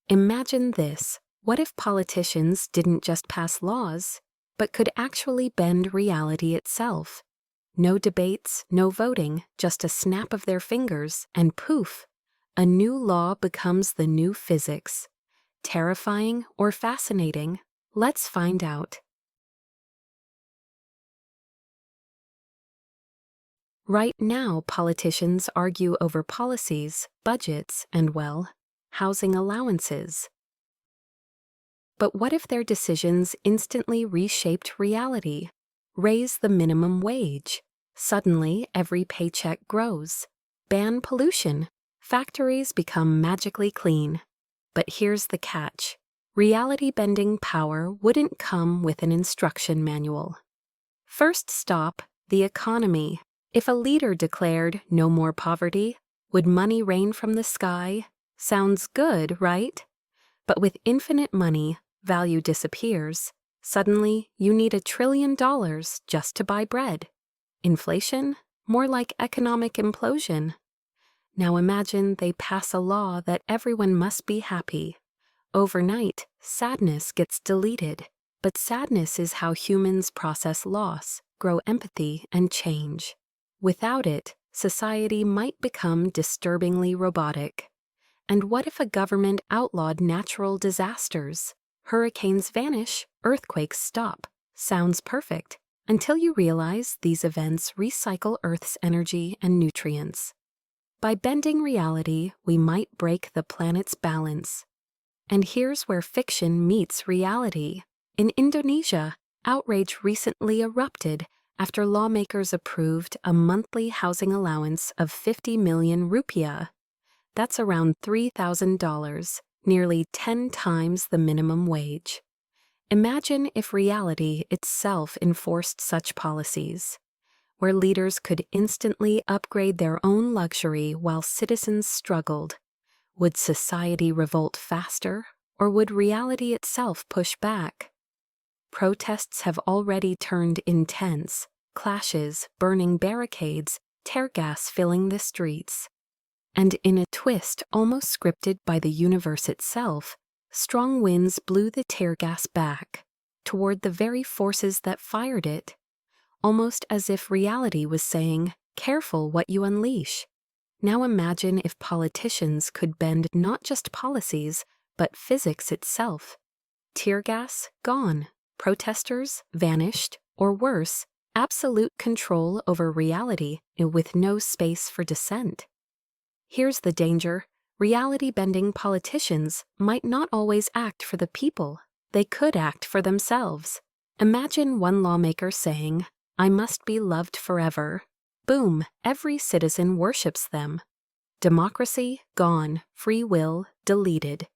Imagine this. What if politicians didn't just pass laws, but could actually bend reality itself? No debates, no voting, just a snap of their fingers, and poof, a new law becomes the new physics. Terrifying or fascinating? Let's find out. Right now, politicians argue over policies, budgets, and, well, housing allowances. But what if their decisions instantly reshaped reality? Raise the minimum wage. Suddenly, every paycheck grows. Ban pollution. Factories become magically clean. But here's the catch. Reality-bending power wouldn't come with an instruction manual. First stop, the economy. If a leader declared no more poverty, would money rain from the sky? Sounds good, right? But with infinite money, value disappears. Suddenly, you need $1 trillion just to buy bread. Inflation? More like economic implosion. Now imagine they pass a law that everyone must be happy. Overnight, sadness gets deleted. But sadness is how humans process loss, grow empathy, and change. Without it, society might become disturbingly robotic. And what if a government outlawed natural disasters? Hurricanes vanish, earthquakes stop. Sounds perfect, until you realize these events recycle Earth's energy and nutrients. By bending reality, we might break the planet's balance. And here's where fiction meets reality. In Indonesia, outrage recently erupted after lawmakers approved a monthly housing allowance of 50 million rupiah. That's around $3,000, nearly 10 times the minimum wage. Imagine if reality itself enforced such policies, where leaders could instantly upgrade their own luxury while citizens struggled. Would society revolt faster, or would reality itself push back? Protests have already turned intense, clashes, burning barricades, tear gas filling the streets. And in a twist almost scripted by the universe itself, strong winds blew the tear gas back, toward the very forces that fired it, almost as if reality was saying, "Careful what you unleash." Now imagine if politicians could bend not just policies, but physics itself. Tear gas, gone. Protesters, vanished. Or worse, absolute control over reality with no space for dissent. Here's the danger. Reality-bending politicians might not always act for the people. They could act for themselves. Imagine one lawmaker saying, "I must be loved forever." Boom, every citizen worships them. Democracy, gone. Free will, deleted.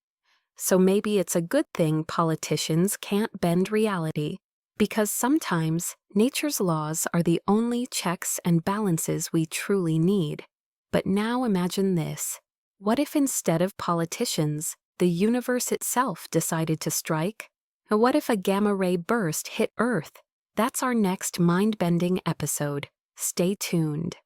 So maybe it's a good thing politicians can't bend reality, because sometimes nature's laws are the only checks and balances we truly need. But now imagine this. What if instead of politicians, the universe itself decided to strike? What if a gamma-ray burst hit Earth? That's our next mind-bending episode. Stay tuned.